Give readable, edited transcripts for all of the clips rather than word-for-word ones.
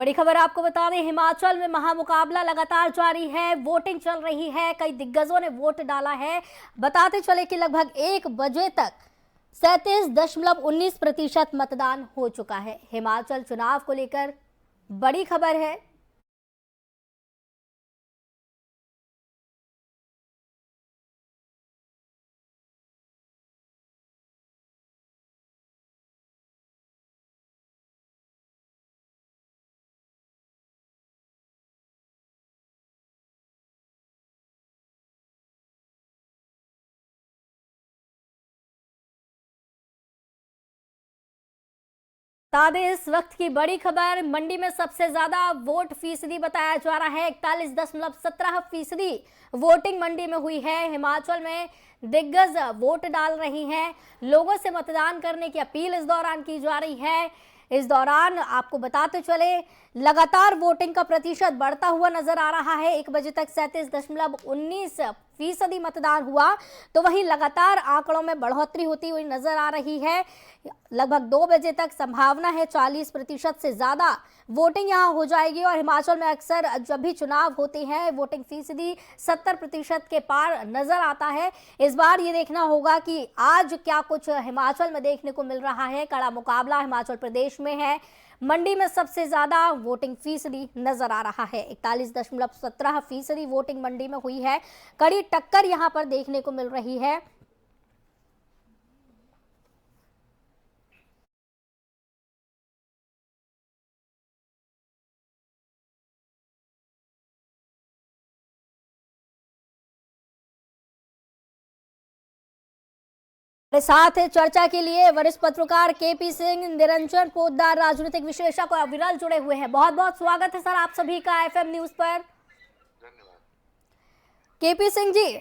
बड़ी खबर आपको बता दें, हिमाचल में महामुकाबला लगातार जारी है। वोटिंग चल रही है, कई दिग्गजों ने वोट डाला है। बताते चले कि लगभग 1 बजे तक 37.19% मतदान हो चुका है। हिमाचल चुनाव को लेकर बड़ी खबर है। ताज़ा इस वक्त की बड़ी खबर, मंडी में सबसे ज्यादा वोट फीसदी बताया जा रहा है। 41.17% वोटिंग मंडी में हुई है। हिमाचल में दिग्गज वोट डाल रही हैं। लोगों से मतदान करने की अपील इस दौरान की जा रही है। इस दौरान आपको बताते चले, लगातार वोटिंग का प्रतिशत बढ़ता हुआ नजर आ रहा है। 1 बजे तक 37.19% मतदान हुआ, तो वहीं लगातार आंकड़ों में बढ़ोतरी होती हुई नजर आ रही है। लगभग 2 बजे तक संभावना है 40% से ज्यादा वोटिंग यहां हो जाएगी। और हिमाचल में अक्सर जब भी चुनाव होते हैं, वोटिंग फीसदी 70% के पार नजर आता है। इस बार ये देखना होगा कि आज क्या कुछ हिमाचल में देखने को मिल रहा है। कड़ा मुकाबला हिमाचल प्रदेश में है। मंडी में सबसे ज्यादा वोटिंग फीसदी नजर आ रहा है। 41.17% वोटिंग मंडी में हुई है। कड़ी टक्कर यहां पर देखने को मिल रही है। साथ चर्चा के लिए वरिष्ठ पत्रकार केपी सिंह, निरंजन पोद्दार, राजनीतिक विश्लेषक और अविरल जुड़े हुए हैं। बहुत बहुत स्वागत है सर आप सभी का एफएम न्यूज पर। केपी सिंह जी,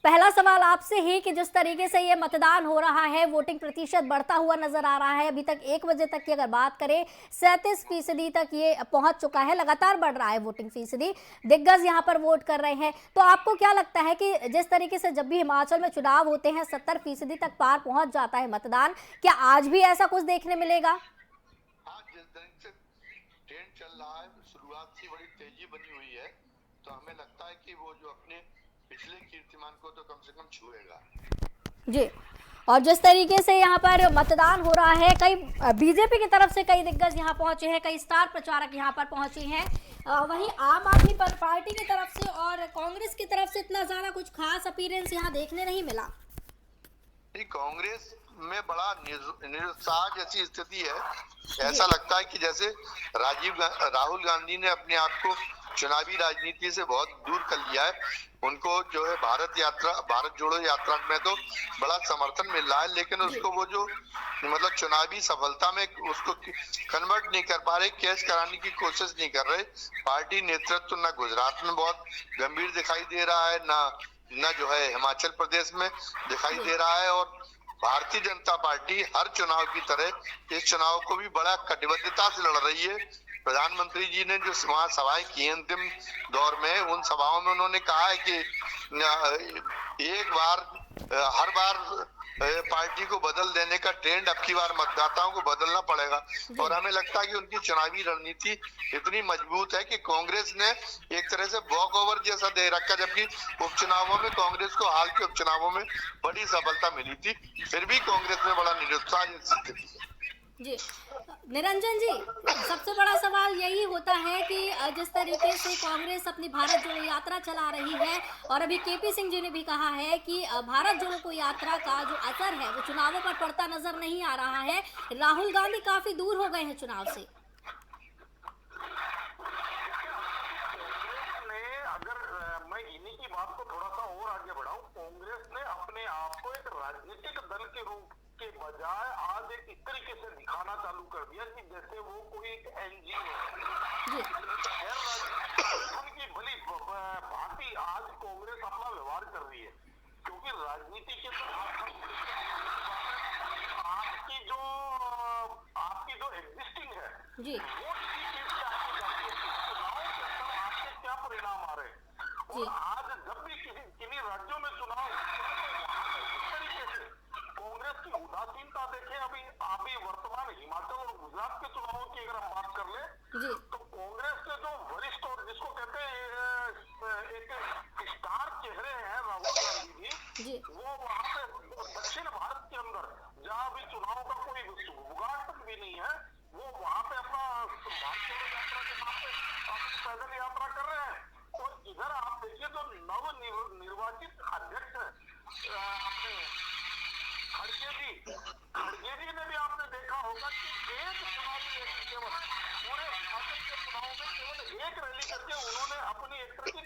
पहला सवाल आपसे ही कि जिस तरीके से ये मतदान हो रहा है, वोटिंग प्रतिशत बढ़ता हुआ नजर आ रहा है। अभी तक 1 बजे तक की अगर बात करें, 37% तक ये पहुंच चुका है। लगातार बढ़ रहा है वोटिंग फीसदी, दिग्गज यहाँ पर वोट कर रहे हैं। तो आपको क्या लगता है कि जिस तरीके से जब भी हिमाचल में चुनाव होते हैं 70% तक पार पहुंच जाता है मतदान, क्या आज भी ऐसा कुछ देखने मिलेगा? हाँ, जिस दिन से ट्रेंड चल रहा है, शुरुआत से बड़ी तेजी बनी हुई है, तो हमें लगता है कि वो जो अपने पिछले कीर्तिमान को तो कम से कम छुएगा जी। और जिस तरीके से यहाँ पर मतदान हो रहा है, कई बीजेपी की तरफ से कई दिग्गज यहाँ पहुंचे हैं, कई स्टार प्रचारक यहाँ पर पहुंचे हैं। वहीं आम आदमी पार्टी की तरफ से और कांग्रेस की तरफ से इतना ज्यादा कुछ खास अपीयरेंस यहाँ देखने नहीं मिला। कांग्रेस में बड़ा निरुत्साह जैसी स्थिति है। ऐसा लगता है कि जैसे राहुल गांधी ने अपने आप को चुनावी राजनीति से बहुत दूर कर लिया है। उनको जो है भारत जोड़ो यात्रा में तो बड़ा समर्थन मिल रहा है, लेकिन उसको वो जो मतलब चुनावी सफलता में उसको कन्वर्ट नहीं कर पा रहे, कैश कराने की कोशिश नहीं कर रहे। पार्टी नेतृत्व न गुजरात में बहुत गंभीर दिखाई दे रहा है, न जो है हिमाचल प्रदेश में दिखाई दे रहा है। और भारतीय जनता पार्टी हर चुनाव की तरह इस चुनाव को भी बड़ा कटिबद्धता से लड़ रही है। प्रधानमंत्री जी ने जो वहां सभाएं की अंतिम दौर में, उन सभाओं में उन्होंने कहा है कि हर बार पार्टी को बदल देने का ट्रेंड अब की बार मतदाताओं को बदलना पड़ेगा। और हमें लगता है कि उनकी चुनावी रणनीति इतनी मजबूत है कि कांग्रेस ने एक तरह से वॉक ओवर जैसा दे रखा, जबकि उपचुनावों में कांग्रेस को हाल के उपचुनावों में बड़ी सफलता मिली थी, फिर भी कांग्रेस में बड़ा निरुत्साह जैसी स्थिति है। जी निरंजन जी, सबसे बड़ा सवाल यही होता है कि जिस तरीके से कांग्रेस अपनी भारत जोड़ो यात्रा चला रही है, और अभी केपी सिंह जी ने भी कहा है कि भारत जोड़ो यात्रा का जो असर है वो चुनावों पर पड़ता नजर नहीं आ रहा है। राहुल गांधी काफी दूर हो गए हैं चुनाव से। अगर मैं इन्हीं की बात को थोड़ा सा और आगे बढ़ाऊं, कांग्रेस ने अपने आप को एक राजनीतिक दल के रूप के बजाय आज एक इस तरीके से दिखाना चालू कर दिया कि जैसे वो कोई एक एनजीओ है। की भली भांति आज कांग्रेस अपना व्यवहार कर रही है, क्योंकि राजनीति के तो आपकी जो एग्जिस्टिंग है जी, वो आपके क्या परिणाम आ रहे हैं। और आज जब भी किन्हीं राज्यों में चुनाव इस तरीके से कांग्रेस की उदासीनता देखें, अभी वर्तमान हिमाचल और गुजरात के चुनावों की अगर हम बात कर ले, तो जी वो वहां पे दक्षिण भारत के अंदर जहां भी चुनाव का कोई जुगाड़ तक भी नहीं है, वो वहां पे अपना भारत जोड़ो यात्रा के नाम पे अपनी पैदल यात्रा कर रहे हैं। और इधर आप देखिए जो निर्वाचित अध्यक्ष है अपने खड़गे जी ने भी आपने देखा होगा कि एक चुनावी रैली केवल पूरे हिमाचल के चुनाव में केवल एक रैली करके उन्होंने अपनी एक तरह की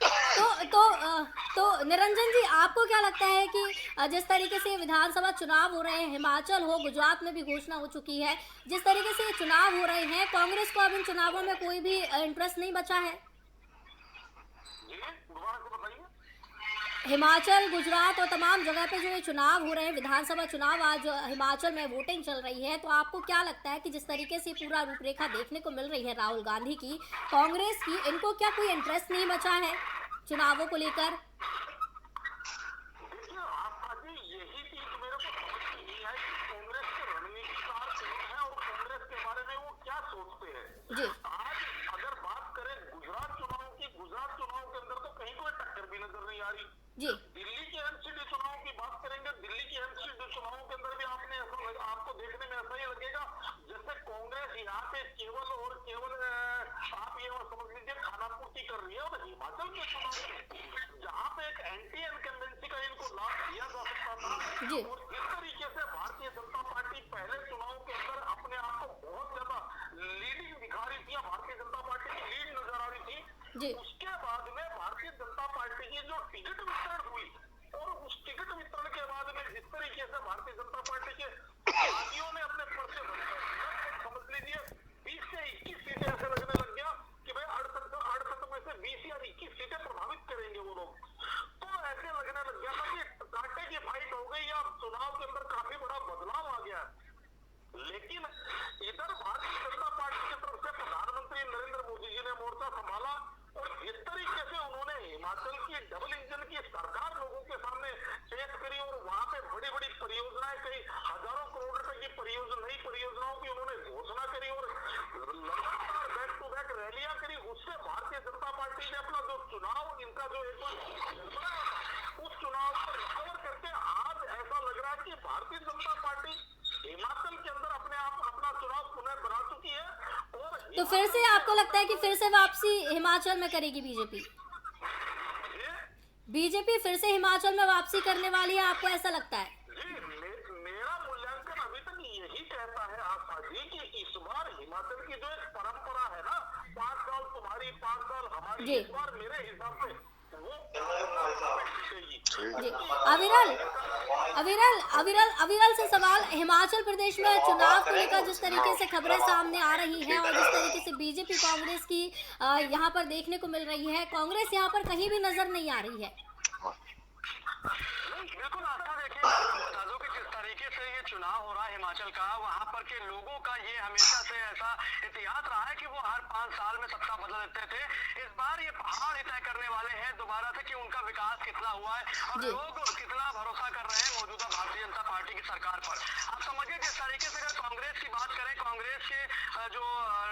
तो निरंजन जी, आपको क्या लगता है कि जिस तरीके से विधानसभा चुनाव हो रहे हैं, हिमाचल हो, गुजरात में भी घोषणा हो चुकी है, जिस तरीके से ये चुनाव हो रहे हैं, कांग्रेस को अब इन चुनावों में कोई भी इंटरेस्ट नहीं बचा है? जी दोबारा से बताइए। हिमाचल, गुजरात और तमाम जगह पे जो ये चुनाव हो रहे हैं, विधानसभा चुनाव, आज हिमाचल में वोटिंग चल रही है, तो आपको क्या लगता है कि जिस तरीके से पूरा रूपरेखा देखने को मिल रही है राहुल गांधी की, कांग्रेस की, इनको क्या कोई इंटरेस्ट नहीं बचा है चुनावों को लेकर? देखिए आस्था जी, यही चीज मेरे को समझ में नहीं आई कि कांग्रेस के रणनीतिकार कौन है और कांग्रेस के बारे में वो क्या सोचते हैं। जी आज अगर बात करें गुजरात चुनाव की, गुजरात चुनाव के अंदर तो कहीं कोई टक्कर भी नजर नहीं आ रही। जी दिल्ली के एमसीडी चुनाव की बात करेंगे, दिल्ली के एमसीडी चुनाव के अंदर भी आपको देखने में ऐसा ही लगेगा जैसे कांग्रेस यहाँ पे केवल और केवल आप ये समझ लीजिए खाना पूर्ति कर रही है। और हिमाचल के चुनाव में जहाँ पे एक एंटी इनकम्बेंसी का इनको लाभ दिया जा सकता था, जी और जिस तरीके से भारतीय जनता पार्टी पहले चुनाव के अंदर अपने आप को बहुत ज्यादा लीडिंग दिखा रही थी, भारतीय जनता पार्टी की लीड नजर आ रही थी, जी उसके बाद में भारतीय जनता पार्टी की जो टिकट वितरण हुई और उस टिकट वितरण के बाद में जिस तरीके से भारतीय जनता पार्टी के पार्टियों ने अपने पर्चे भरे, समझ लीजिए 20 से 21 सीटें ऐसे लगने लग गया कि भाई 68 में से 20 या 21 सीटें प्रभावित करेंगे वो लोग। तो ऐसे लगने लग गया था कि कांटे की फाइट हो गई या चुनाव के अंदर काफी बड़ा बदलाव आ गया। लेकिन इधर भारतीय जनता पार्टी की तरफ से प्रधानमंत्री नरेंद्र मोदी जी ने मोर्चा संभाला और जिस तरीके से उन्होंने हिमाचल की डबल इंजन की सरकार लोगों के सामने पेश करी और वहां पे बड़ी बड़ी परियोजनाएं, कई हजारों करोड़ रुपए की नई परियोजनाओं की उन्होंने घोषणा करी और लगातार बैक टू बैक रैलियां करी, उससे भारतीय जनता पार्टी ने अपना जो चुनाव इनका जो एक बार उस चुनाव को रिकवर करके आज ऐसा लग रहा है कि भारतीय जनता पार्टी हिमाचल के अंदर अपने आप अपना चुनाव पुनः बना चुकी है। और तो फिर से आपको लगता है कि फिर से वापसी हिमाचल में करेगी बीजेपी? बीजेपी फिर से हिमाचल में वापसी करने वाली है, आपको ऐसा लगता है? जी मेरा मूल्यांकन अभी तक यही कहता है आशा जी कि इस बार हिमाचल की जो एक परंपरा है ना, 5 साल तुम्हारी 5 साल हमारी, जी। इस बार मेरे हिसाब से वो जी अविरल अविरल अविरल अविरल से सवाल, हिमाचल प्रदेश में चुनाव को लेकर जिस तरीके से खबरें सामने आ रही हैं और जिस तरीके से बीजेपी कांग्रेस की यहाँ पर देखने को मिल रही है, कांग्रेस यहाँ पर कहीं भी नजर नहीं आ रही है। बिल्कुल आस्था, देखिए बता दो कि जिस तरीके से ये चुनाव हो रहा है हिमाचल का, वहाँ पर के लोगों का ये हमेशा से ऐसा इतिहास रहा है कि वो हर 5 साल में सत्ता बदल देते थे। इस बार ये पहाड़ ही तय करने वाले हैं दोबारा से कि उनका विकास कितना हुआ है और लोग कितना भरोसा कर रहे हैं मौजूदा भारतीय जनता पार्टी की सरकार पर। आप समझिए जिस तरीके से अगर कांग्रेस की बात करें, कांग्रेस के जो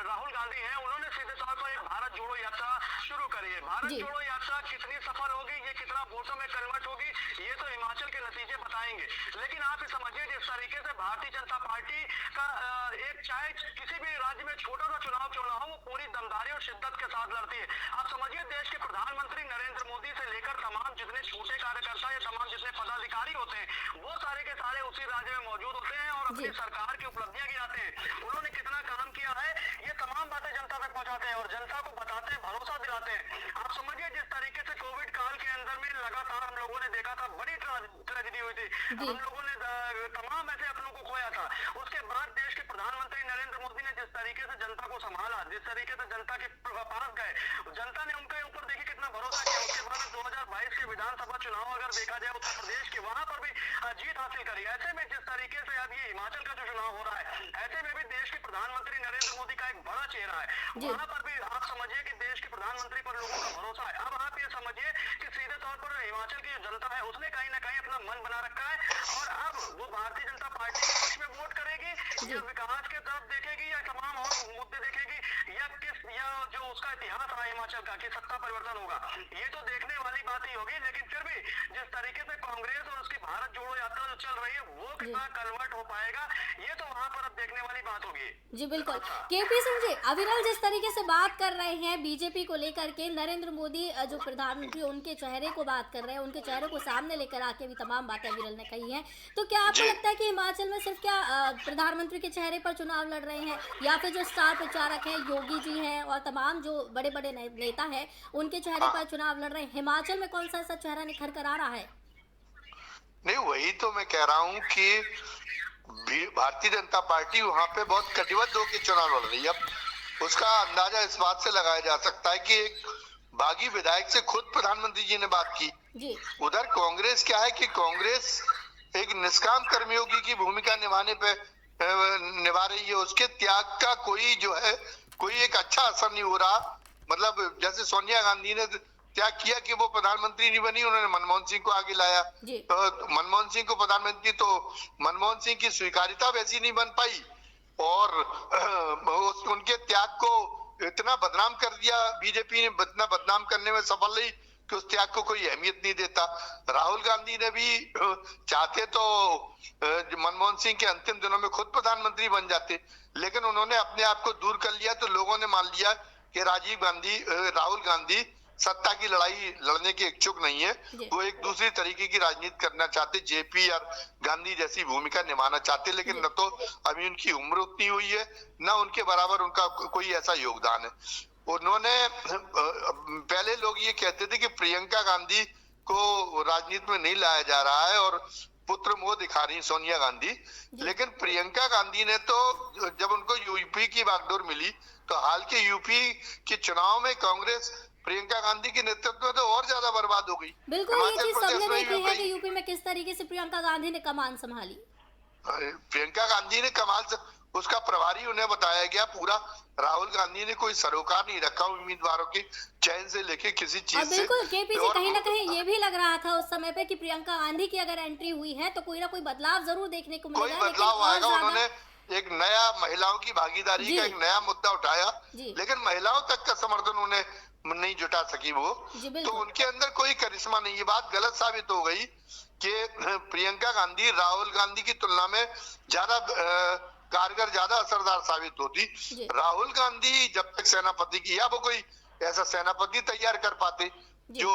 राहुल गांधी हैं, उन्होंने सीधे तौर पर एक भारत जोड़ो यात्रा शुरू करी है। भारत जोड़ो यात्रा कितनी सफल होगी, ये कितना वोटों में कन्वर्ट होगी, ये तो हिमाचल के नतीजे बताएंगे। लेकिन आप ये समझिए जिस तरीके से भारतीय जनता पार्टी का एक चाहे किसी भी राज्य में छोटा सा चुनाव क्यों ना हो, वो पूरी दमदारी और शिद्दत के साथ लड़ती है। आप समझिए देश के प्रधानमंत्री नरेंद्र मोदी से लेकर तमाम जितने छोटे कार्यकर्ता या तमाम जितने पदाधिकारी होते हैं, वो सारे के सारे उसी राज्य में मौजूद होते हैं और अपनी सरकार की उपलब्धियां गिनाते हैं। उन्होंने कितना काम किया है ये तमाम बातें जनता तक पहुंचाते हैं और जनता को बताते हैं, भरोसा दिलाते हैं। आप समझिए जिस तरीके से कोविड काल के अंदर में लगातार हम लोगों ने देखा था, बड़ी ट्रेजेडी हुई थी, हम लोगों ने तमाम ऐसे अपनों को खोया था। उसके बाद देश के प्रधानमंत्री नरेंद्र मोदी ने जिस तरीके से जनता को संभाला, जिस तरीके से जनता के पास गए, जनता ने उनके ऊपर देखिए कितना भरोसा किया। उसके बाद 2022 के विधानसभा चुनाव अगर देखा जाए उत्तर प्रदेश के, वहां पर भी जीत हासिल करी। ऐसे में जिस तरीके से अब ये हिमाचल का जो चुनाव हो रहा है, ऐसे में भी देश के प्रधानमंत्री नरेंद्र मोदी का एक बड़ा चेहरा है, वहां पर भी आप समझिए कि देश के प्रधानमंत्री पर लोगों का भरोसा है। अब आप ये समझिए कि सीधे तौर पर हिमाचल की जो जनता है उसने कहीं ना कहीं अपना मन बना रखा है और अब वो भारतीय जनता पार्टी के पक्ष में वोट करेगी या विकास के तरफ देखेगी या तमाम और मुद्दे देखेगी या जो उसका इतिहास रहा हिमाचल का कि सत्ता परिवर्तन होगा, ये तो देखने वाली बात ही होगी। लेकिन फिर भी जिस तरीके से कांग्रेस और उसके भारत जोड़ो यात्रा जो चल रही है वो कितना कन्वर्ट हो पाएगा, ये तो वहां पर अब देखने वाली बात होगी। जी बिल्कुल। केपी सिंह जी, अविरल जिस तरीके से बात कर रहे हैं बीजेपी को लेकर के, नरेंद्र मोदी जो प्रधानमंत्री उनके चेहरे को बात कर रहे हैं, उनके चेहरे को सामने लेकर आके भी तमाम बातें अविरल ने कही हैं, तो क्या आपको जी। लगता है कि हिमाचल में सिर्फ क्या प्रधानमंत्री के चेहरे पर चुनाव लड़ रहे हैं, या फिर जो स्टार प्रचारक हैं योगी जी हैं और तमाम जो बड़े बड़े नेता हैं उनके चेहरे पर चुनाव लड़ रहे हैं? हिमाचल में कौन सा ऐसा चेहरा निखर कर आ रहा है? नहीं, वही तो मैं कह रहा हूँ कि भारतीय जनता पार्टी वहां पे बहुत कटिबद्ध होकर चुनाव लड़ रही है। अब उसका अंदाजा इस बात से लगाया जा सकता है कि एक बागी विधायक से खुद प्रधानमंत्री जी ने बात की। जी उधर कांग्रेस क्या है कि कांग्रेस एक निष्काम कर्मयोगी की भूमिका निभा रही है। उसके त्याग का कोई एक अच्छा असर नहीं हो रहा। मतलब जैसे सोनिया गांधी ने त्याग किया कि वो प्रधानमंत्री नहीं बनी, उन्होंने मनमोहन सिंह को आगे लाया। तो मनमोहन सिंह को प्रधानमंत्री, तो मनमोहन सिंह की स्वीकार्यता वैसी नहीं बन पाई और उनके त्याग को इतना बदनाम कर दिया बीजेपी ने, इतना बदनाम करने में सफल रही कि उस त्याग को कोई अहमियत नहीं देता। राहुल गांधी ने भी चाहते तो मनमोहन सिंह के अंतिम दिनों में खुद प्रधानमंत्री बन जाते, लेकिन उन्होंने अपने आप को दूर कर लिया। तो लोगों ने मान लिया कि राहुल गांधी सत्ता की लड़ाई लड़ने के इच्छुक नहीं है, वो एक दूसरी तरीके की राजनीति करना चाहते, जेपी या गांधी जैसी भूमिका निभाना चाहते। लेकिन न तो अभी उनकी उम्र उतनी हुई है, न उनके बराबर उनका कोई ऐसा योगदान है। उन्होंने पहले लोग ये कहते थे कि प्रियंका गांधी को राजनीति में नहीं लाया जा रहा है और पुत्र मोह दिखा रही सोनिया गांधी, लेकिन प्रियंका गांधी ने तो जब उनको यूपी की बागडोर मिली तो हाल के यूपी के चुनाव में कांग्रेस प्रियंका गांधी के नेतृत्व में तो और ज्यादा बर्बाद हो गई। बिल्कुल, ये चीज सबने देखी है कि यूपी में किस तरीके से प्रियंका गांधी ने कमान संभाली। प्रियंका गांधी ने कमाल से, उसका प्रभारी उन्हें बताया गया पूरा। राहुल गांधी ने कोई सरोकार नहीं रखा उम्मीदवारों के चयन से लेके किसी चीज से। बिल्कुल, केपी जी, कहीं ना कहीं ये भी लग रहा था उस समय पे कि प्रियंका गांधी की अगर एंट्री हुई है तो कोई ना कोई बदलाव जरूर देखने को मिलेगा। कोई बदलाव आएगा। उन्होंने एक नया महिलाओं की भागीदारी का एक नया मुद्दा उठाया, लेकिन महिलाओं तक का समर्थन उन्हें नहीं जुटा सकी वो। तो उनके अंदर कोई करिश्मा नहीं। ये बात गलत साबित हो गई कि प्रियंका गांधी राहुल गांधी की तुलना में ज्यादा कारगर, ज्यादा असरदार साबित होती। राहुल गांधी जब तक सेनापति की, या वो कोई ऐसा सेनापति तैयार कर पाते जो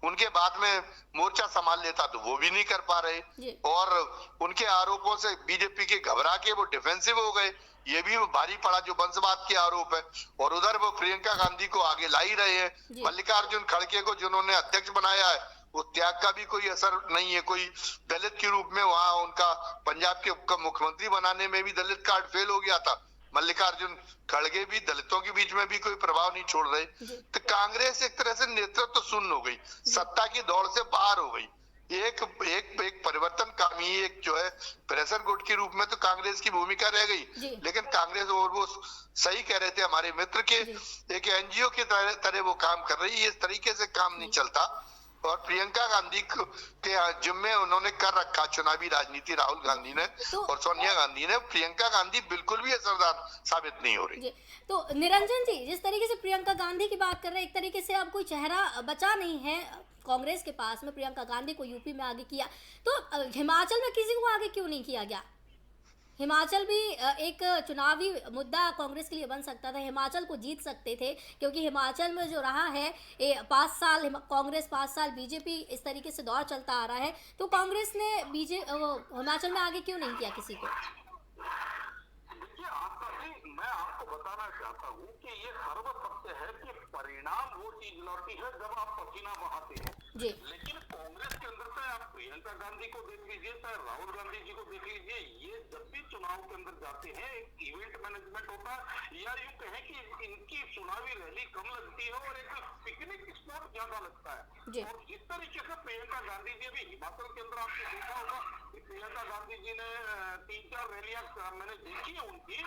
उनके बाद में मोर्चा संभाल लेता, तो वो भी नहीं कर पा रहे। और उनके आरोपों से बीजेपी के घबरा के वो डिफेंसिव हो गए, ये भी भारी पड़ा जो वंशवाद के आरोप है। और उधर वो प्रियंका गांधी को आगे ला ही रहे हैं। मल्लिकार्जुन खड़गे को जिन्होंने अध्यक्ष बनाया है, वो त्याग का भी कोई असर नहीं है। कोई दलित के रूप में वहां उनका पंजाब के मुख्यमंत्री बनाने में भी दलित कार्ड फेल हो गया था। मल्लिकार्जुन खड़गे भी दलितों के बीच में भी कोई प्रभाव नहीं छोड़ रहे। तो कांग्रेस एक तरह से नेतृत्व शून्य हो गई, सत्ता की दौड़ से बाहर हो गई। एक परिवर्तनकामी, एक जो है प्रेशर गुट के रूप में तो कांग्रेस की भूमिका रह गई। लेकिन कांग्रेस, और वो सही कह रहे थे हमारे मित्र के, एक एनजीओ की तरह वो काम कर रही है। इस तरीके से काम नहीं चलता। और प्रियंका गांधी के जिम्मे उन्होंने कर रखा चुनावी राजनीति राहुल गांधी ने और सोनिया गांधी ने। प्रियंका गांधी बिल्कुल भी असरदार साबित नहीं हो रही। तो निरंजन जी, जिस तरीके से प्रियंका गांधी की बात कर रहे हैं, एक तरीके से अब कोई चेहरा बचा नहीं है कांग्रेस के पास में। प्रियंका गांधी को यूपी में आगे किया, तो हिमाचल में किसी को आगे क्यों नहीं किया गया? हिमाचल भी एक चुनावी मुद्दा कांग्रेस के लिए बन सकता था। हिमाचल को जीत सकते थे, क्योंकि हिमाचल में जो रहा है 5 साल कांग्रेस, 5 साल बीजेपी, इस तरीके से दौर चलता आ रहा है। तो कांग्रेस ने हिमाचल में आगे क्यों नहीं किया किसी को? देखिए आपका भी, मैं आपको बताना चाहता हूँ कि ये सर्व सत्य है कि परिणाम वो चीज लौटी है जब आप पसीना बहाते हैं। लेकिन कांग्रेस के अंदर से आप प्रियंका गांधी को देख लीजिए, चाहे राहुल गांधी जी को देख लीजिए, ये जब भी चुनाव के अंदर जाते हैं एक इवेंट मैनेजमेंट होता है, या यूं कहें कि इनकी चुनावी रैली कम लगती है और एक पिकनिक स्पॉट ज्यादा लगता है। और जिस तरीके से प्रियंका गांधी जी भी हिमाचल के अंदर आपने देखा होगा कि प्रियंका गांधी जी ने 3-4 रैलियां मैंने देखी है उनकी,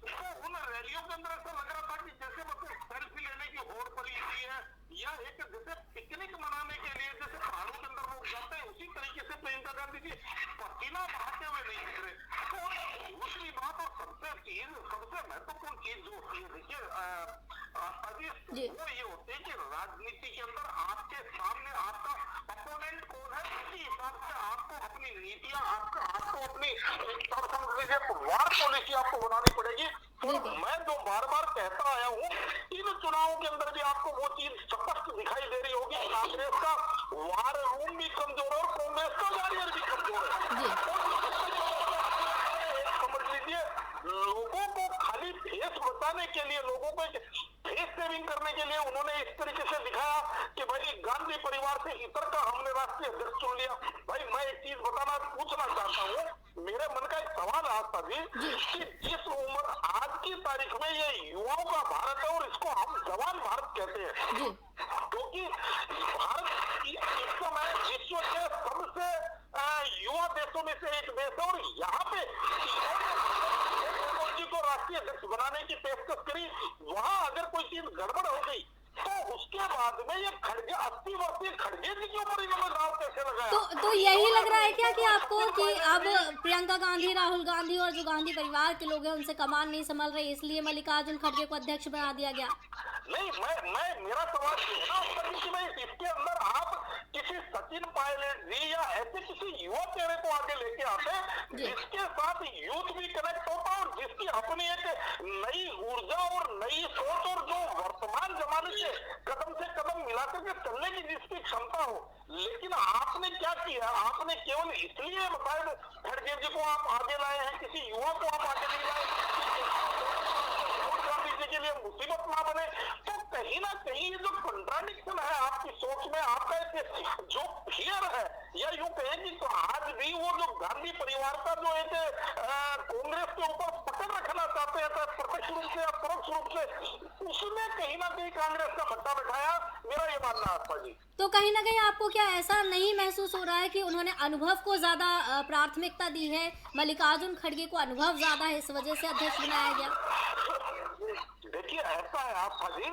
तो उन रैलियों के अंदर ऐसा लग रहा था कि जैसे मतलब सेल्फी लेने की होड़ पड़ी हुई है, या एक जैसे पिकनिक मनाने के लिए जैसे पहाड़ों के अंदर लोग जाते हैं, उसी तरीके से प्रियंका गांधी जी पसीना बहाते हुए नहीं दिख रहे। तो दूसरी बात और सबसे महत्वपूर्ण चीज जो होती है, देखिए अभी वो ये होते हैं कि राजनीति के अंदर आपके सामने आपका अपोनेंट कौन है, उसी हिसाब से आपको अपनी नीतियां आपको अपनी समझ लीजिए वार पॉलिसी आपको बनानी पड़ेगी। और मैं जो बार बार कहता आया हूँ, इन चुनावों के अंदर भी आपको वो चीज स्पष्ट दिखाई दे रही होगी, कांग्रेस का वार रूम भी कमजोर है और कांग्रेस का वॉरियर भी कमजोर है। समझ लीजिए लोगों को खाली फेस बताने के लिए, लोगों को फेस सेविंग करने के लिए उन्होंने इस तरीके से दिखाया कि भाई गांधी परिवार से इतर का हमने राष्ट्रीय अध्यक्ष चुन लिया। भाई मैं एक चीज पूछना चाहता हूँ, मेरे मन का एक सवाल आता जी कि जिस उम्र आज की तारीख में ये युवाओं का भारत है और इसको हम जवान भारत कहते हैं, क्योंकि भारत इस समय विश्व के सबसे युवा देशों में से एक देश है और यहाँ पे को राष्ट्रीय अध्यक्ष बनाने की पेशकश करी। वहाँ अगर कोई चीज गड़बड़ हो गई तो उसके बाद में ये खड़गे 80 वर्षीय खड़गे जी के ऊपर इन्होंने दाव कैसे लगाया? तो यही लग रहा है क्या कि आपको कि अब प्रियंका गांधी, राहुल गांधी और जो गांधी परिवार के लोग हैं उनसे कमान नहीं संभल रहे, इसलिए मल्लिकार्जुन खड़गे को अध्यक्ष बना दिया गया? नहीं, मैं मेरा सवाल ये है ना कि भाई इसके अंदर आप किसी सचिन पायलट जी या ऐसे किसी युवा चेहरे को आगे लेके आते जिसके साथ यूथ भी कनेक्ट होता और जिसकी अपनी एक नई ऊर्जा और नई सोच और जो वर्तमान जमाने से कदम मिलाकर के चलने की जिसकी क्षमता हो। लेकिन आपने क्या किया, आपने केवल इसलिए बताया खड़गे जी को आप आगे लाए हैं, किसी युवा को आप आगे नहीं लाए के लिए मुसीबत ना बने। तो कहीं ना कहीं जो कंट्राडिक्शन है आपकी सोच में, आपका जो फियर है, या यूं कहें कि तो आज भी वो जो गांधी परिवार का जो एक कांग्रेस के ऊपर पकड़ रखना चाहते हैं प्रत्यक्ष रूप से या परोक्ष रूप से, उसने कहीं ना कहीं कांग्रेस का भट्टा बैठाया, मेरा ये मानना है जी। तो कहीं ना कहीं आपको क्या ऐसा नहीं महसूस हो रहा है कि उन्होंने अनुभव को ज्यादा प्राथमिकता दी है, मल्लिकार्जुन खड़गे को अनुभव ज्यादा है, इस वजह से अध्यक्ष बनाया गया? देखिए ऐसा है आप जी,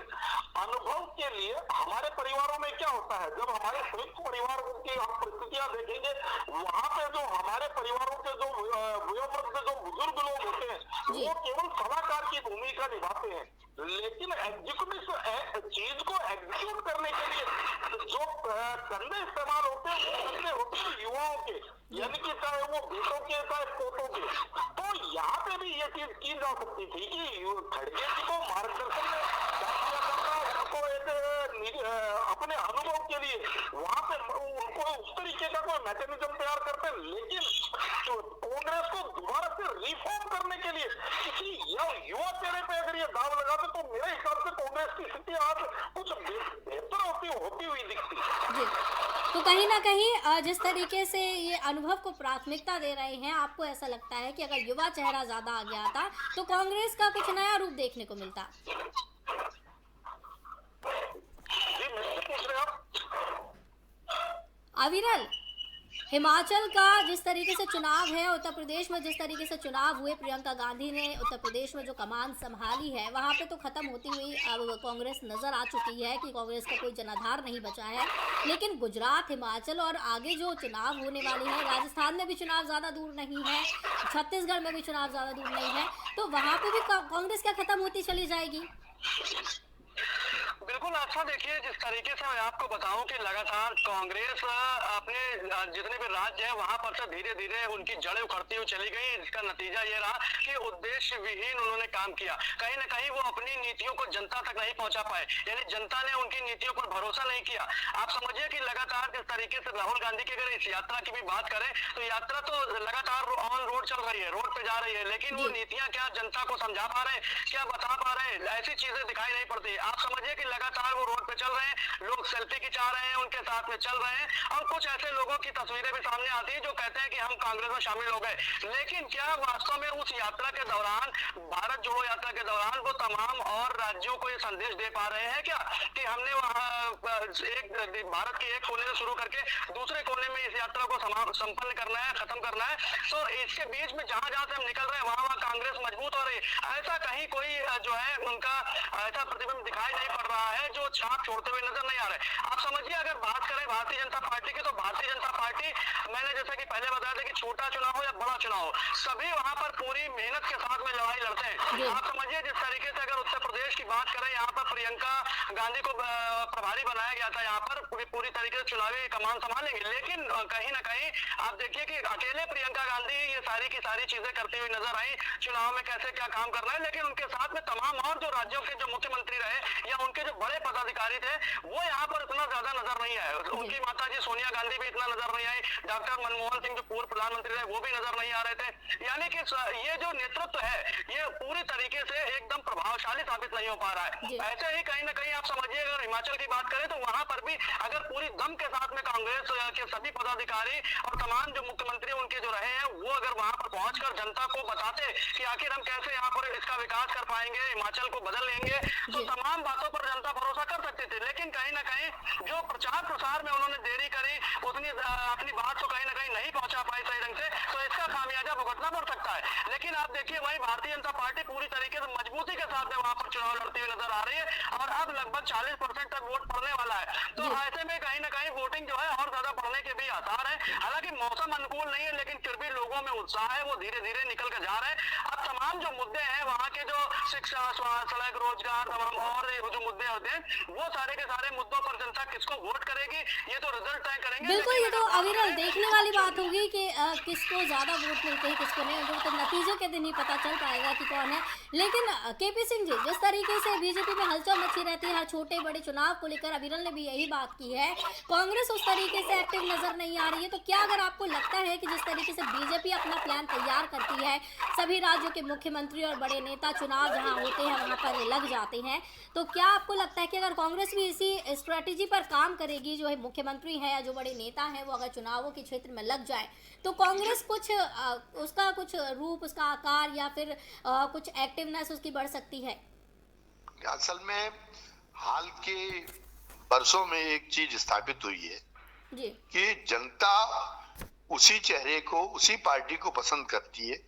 अनुभव के लिए हमारे परिवारों में क्या होता है, जब हमारे संयुक्त परिवारों की हम परिस्थितियां देखेंगे, वहाँ पे जो हमारे परिवारों के जो वयोवृद्ध जो बुजुर्ग लोग होते हैं वो केवल सलाहकार की भूमिका निभाते हैं, लेकिन एग्जीक्यूटिव चीज को एग्जीक्यूट करने के लिए जो कंधे इस्तेमाल होते हैं वो कंधे होते हैं युवाओं के, यानी कि चाहे वो बेटों के चाहे पोतों के। तो यहाँ पे भी ये चीज की जा सकती थी कि खड़गे जी को मार्गदर्शन उनको एक अपने अनुभव के लिए वहाँ पे उनको उस तरीके का कोई मैकेनिज्म तैयार करते, लेकिन तो कांग्रेस को दोबारा से रिफॉर्म करने के लिए किसी युवा चेहरे पे अगर ये दाव लगाते तो मेरे हिसाब से कांग्रेस की स्थिति आज कुछ बेहतर होती हुई दिखती। तो कहीं ना कहीं जिस तरीके से ये अनुभव को प्राथमिकता दे रहे हैं, आपको ऐसा लगता है कि अगर युवा चेहरा ज्यादा आ गया था तो कांग्रेस का कुछ नया रूप देखने को मिलता? अविरल, हिमाचल का जिस तरीके से चुनाव है, उत्तर प्रदेश में जिस तरीके से चुनाव हुए, प्रियंका गांधी ने उत्तर प्रदेश में जो कमान संभाली है वहां पे तो खत्म होती हुई अब कांग्रेस नजर आ चुकी है कि कांग्रेस का कोई जनाधार नहीं बचा है। लेकिन गुजरात, हिमाचल और आगे जो चुनाव होने वाले हैं, राजस्थान में भी चुनाव ज्यादा दूर नहीं है, छत्तीसगढ़ में भी चुनाव ज्यादा दूर नहीं है, तो वहां पे भी कांग्रेस क्या खत्म होती चली जाएगी? बिल्कुल। अच्छा देखिए, जिस तरीके से मैं आपको बताऊं कि लगातार कांग्रेस अपने जितने भी राज्य है वहां पर से धीरे धीरे उनकी जड़ें उखड़ती हुई चली गई। इसका नतीजा ये रहा कि उद्देश्य विहीन उन्होंने काम किया। कहीं ना कहीं वो अपनी नीतियों को जनता तक नहीं पहुंचा पाए, यानी जनता ने उनकी नीतियों पर भरोसा नहीं किया। आप समझिए कि लगातार जिस तरीके से राहुल गांधी की अगर इस यात्रा की भी बात करें तो यात्रा तो लगातार ऑन रोड चल रही है, रोड पे जा रही है, लेकिन वो नीतियां क्या जनता को समझा पा रहे, क्या बता पा रहे, ऐसी चीजें दिखाई नहीं पड़ती। आप समझिए कि लगातार वो रोड पे चल रहे हैं, लोग सेल्फी खिंचा रहे हैं, उनके साथ में चल रहे हैं, और कुछ ऐसे लोगों की तस्वीरें भी सामने आती है जो कहते हैं कि हम कांग्रेस में शामिल हो गए। लेकिन क्या वास्तव में उस यात्रा के दौरान, भारत जोड़ो यात्रा के दौरान, वो तमाम और राज्यों को ये संदेश दे पा रहे हैं क्या कि हमने वहां एक भारत के एक कोने से शुरू करके दूसरे कोने में इस यात्रा को संपन्न करना है, खत्म करना है? तो इसके बीच में जहां जहां से हम निकल रहे हैं वहां कांग्रेस मजबूत हो रही है। ऐसा कहीं कोई जो है उनका ऐसा प्रतिबिंब दिखाई नहीं पड़ रहा रहा है जो छाप छोड़ते हुए नजर नहीं आ रहे। आप समझिए, अगर बात करें भारतीय जनता पार्टी की, तो भारतीय जनता पार्टी, मैंने जैसा कि पहले बताया था कि छोटा चुनाव हो या बड़ा चुनाव हो, सभी वहां पर पूरी मेहनत के साथ में लड़ाई लड़ते हैं। आप समझिए, जिस तरीके से अगर उत्तर प्रदेश की बात करें, यहाँ पर प्रियंका गांधी को प्रभारी बनाया गया था, यहाँ पर पूरी तरीके से चुनावी कमान संभालेंगे, लेकिन कहीं ना कहीं आप देखिए कि अकेले प्रियंका गांधी ये सारी की सारी चीजें करती हुई नजर आई, चुनाव में कैसे क्या काम करना है, लेकिन उनके साथ में तमाम और जो राज्यों के जो मुख्यमंत्री रहे या उनके जो बड़े पदाधिकारी थे, वो यहाँ पर इतना ज्यादा नजर नहीं आए। उनकी माता जी सोनिया गांधी भी इतना नजर नहीं आई, डॉक्टर मनमोहन सिंह जो पूर्व प्रधानमंत्री रहे वो भी नजर नहीं आ रहे थे। यानी कि ये जो नेतृत्व है ये पूरी तरीके से एकदम प्रभावशाली साबित नहीं हो पा रहा है। ऐसे ही कहीं ना कहीं आप समझिए, अगर हिमाचल की बात करें तो वहां पर भी अगर पूरी दम के साथ में कांग्रेस के सभी पदाधिकारी और तमाम जो मुख्यमंत्री उनके जो रहे हैं, वो अगर वहां पर पहुंचकर जनता को बताते कि आखिर हम कैसे यहाँ पर इसका विकास कर पाएंगे, हिमाचल को बदल लेंगे, तो तमाम बातों पर जनता भरोसा कर सकती थी। लेकिन कहीं ना कहीं जो प्रचार प्रसार में उन्होंने देरी करी, उतनी अपनी बात को कहीं ना कहीं नहीं पहुंचा पाई सही ढंग से, तो इसका खामियाजा भुगतना पड़ सकता है। लेकिन आप देखिए, वही भारतीय जनता पार्टी पूरी तरीके से मजबूती के साथ में वहां पर चुनाव लड़ती हुई नजर आ रही है और अब लगभग 40% तक वोट पड़ने वाला है। तो ऐसे में कहीं ना कहीं वोटिंग जो है और ज्यादा बढ़ने के भी आसार है। हालांकि मौसम अनुकूल नहीं है, लेकिन फिर भी लोगों में उत्साह है, वो धीरे धीरे निकल कर जा रहे हैं। अब तमाम जो मुद्दे हैं वहाँ के, जो शिक्षा, स्वास्थ्य, सड़क, रोजगार, तमाम और जो मुद्दे होते हैं, वो सारे के सारे मुद्दों पर जनता किसको वोट करेगी ये तो रिजल्ट तय करेंगे। बिल्कुल, ये तो अविरल देखने वाली बात होगी कि किसको ज्यादा वोट मिलते हैं, किसको नहीं, जो तो नतीजे के दिन ही पता चल पाएगा कि कौन है। लेकिन केपी सिंह जी, जिस तरीके से बीजेपी में हलचल मची रहती है हर छोटे बड़े चुनाव को लेकर, अविरल ने भी यही बात की है, कांग्रेस उस तरीके से एक्टिव नजर नहीं आ रही है। तो क्या अगर आपको लगता है कि जिस तरीके से बीजेपी अपना प्लान तैयार करती है, सभी राज्यों के मुख्यमंत्री और बड़े नेता चुनाव जहां होते हैं वहां पर लग जाते हैं, तो क्या आपको लगता है कि अगर कांग्रेस भी इसी स्ट्रेटेजी पर काम करेगी, जो है मुख्यमंत्री है या जो बड़े नेता हैं वो अगर चुनावों के क्षेत्र में लग जाए, तो कांग्रेस कुछ उसका कुछ रूप, उसका आकार या फिर कुछ एक्टिवनेस उसकी बढ़ सकती है? असल में हाल के वर्षों में एक चीज स्थापित हुई है जी कि जनता उसी चेहरे को, उसी पार्टी को पसंद करती है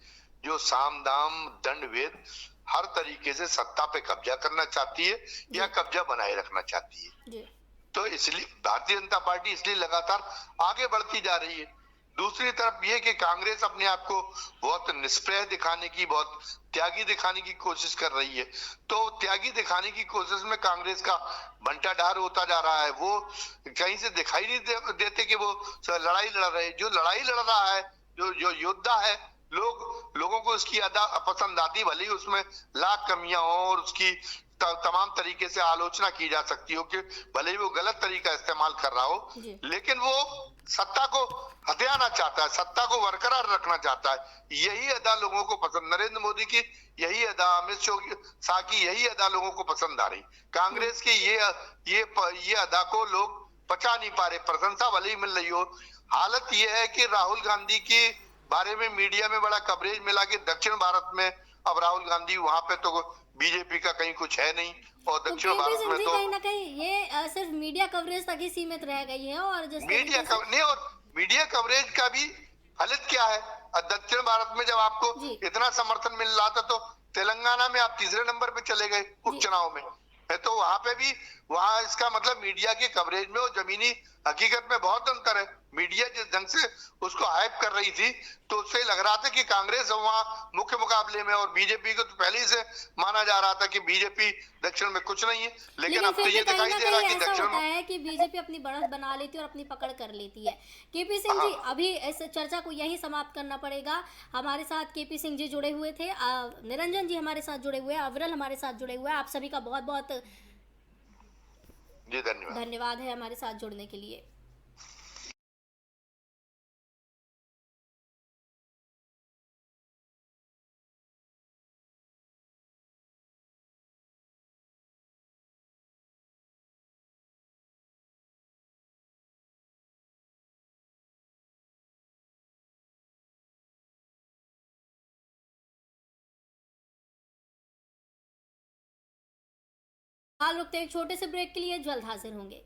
जो साम दाम दंड भेद हर तरीके से सत्ता पे कब्जा करना चाहती है या कब्जा बनाए रखना चाहती है। जी तो इसलिए भारतीय जनता पार्टी इसलिए लगातार आगे बढ़ती जा रही है। दूसरी तरफ ये कि कांग्रेस अपने आप को बहुत निष्प्रय दिखाने की, बहुत त्यागी दिखाने की कोशिश कर रही है। तो त्यागी दिखाने की कोशिश में कांग्रेस का बंटाढार होता जा रहा है। वो कहीं से दिखाई नहीं देते कि वो लड़ाई लड़ रहे हैं। जो लड़ाई लड़ रहा है, जो योद्धा है, लोगों को उसकी अदा पसंद आती, भले ही उसमें लाख कमियां हो और उसकी तमाम तरीके से आलोचना की जा सकती हो कि भले ही वो गलत तरीका इस्तेमाल कर रहा हो, लेकिन वो सत्ता को हथियाना चाहता है, सत्ता को बरकरार रखना चाहता है। यही अदा लोगों को पसंद, नरेंद्र मोदी की यही अदा, अमित शाह की यही अदा लोगों को पसंद आ रही। कांग्रेस की ये अदा को लोग पचा नहीं पा रहे, प्रशंसा भले ही मिल रही हो। हालत ये है कि राहुल गांधी के बारे में मीडिया में बड़ा कवरेज मिला कि दक्षिण भारत में अब राहुल गांधी, वहां पे तो बीजेपी का कहीं कुछ है नहीं, और दक्षिण भारत में तो कहीं ना कहीं ये सिर्फ मीडिया कवरेज तक ही सीमित रह गई है। और मीडिया कवरेज का भी फलित क्या है? दक्षिण भारत में जब आपको इतना समर्थन मिल रहा था, तो तेलंगाना में आप तीसरे नंबर पे चले गए उपचुनाव में, तो वहां पे भी, वहां इसका मतलब मीडिया के कवरेज में और जमीनी हकीकत में बहुत अंतर है। मीडिया जिस ढंग से उसको हाइप कर रही थी, तो उससे लग रहा था कि कांग्रेस वहां मुख्य मुकाबले में, और बीजेपी को तो पहले ही से माना जा रहा था कि बीजेपी दक्षिण में कुछ नहीं है। लेकिन अब तो ये दिखाई दे रहा है कि दक्षिण में है कि बीजेपी अपनी बढ़त बना लेती है और अपनी पकड़ कर लेती है। केपी सिंह जी, अभी इस चर्चा को यही समाप्त करना पड़ेगा। हमारे साथ केपी सिंह जी जुड़े हुए थे, निरंजन जी हमारे साथ जुड़े हुए हैं, अविरल हमारे साथ जुड़े हुए हैं। आप सभी का बहुत बहुत जी धन्यवाद है हमारे साथ जुड़ने के लिए। हाल रुकते एक छोटे से ब्रेक के लिए, जल्द हाजिर होंगे।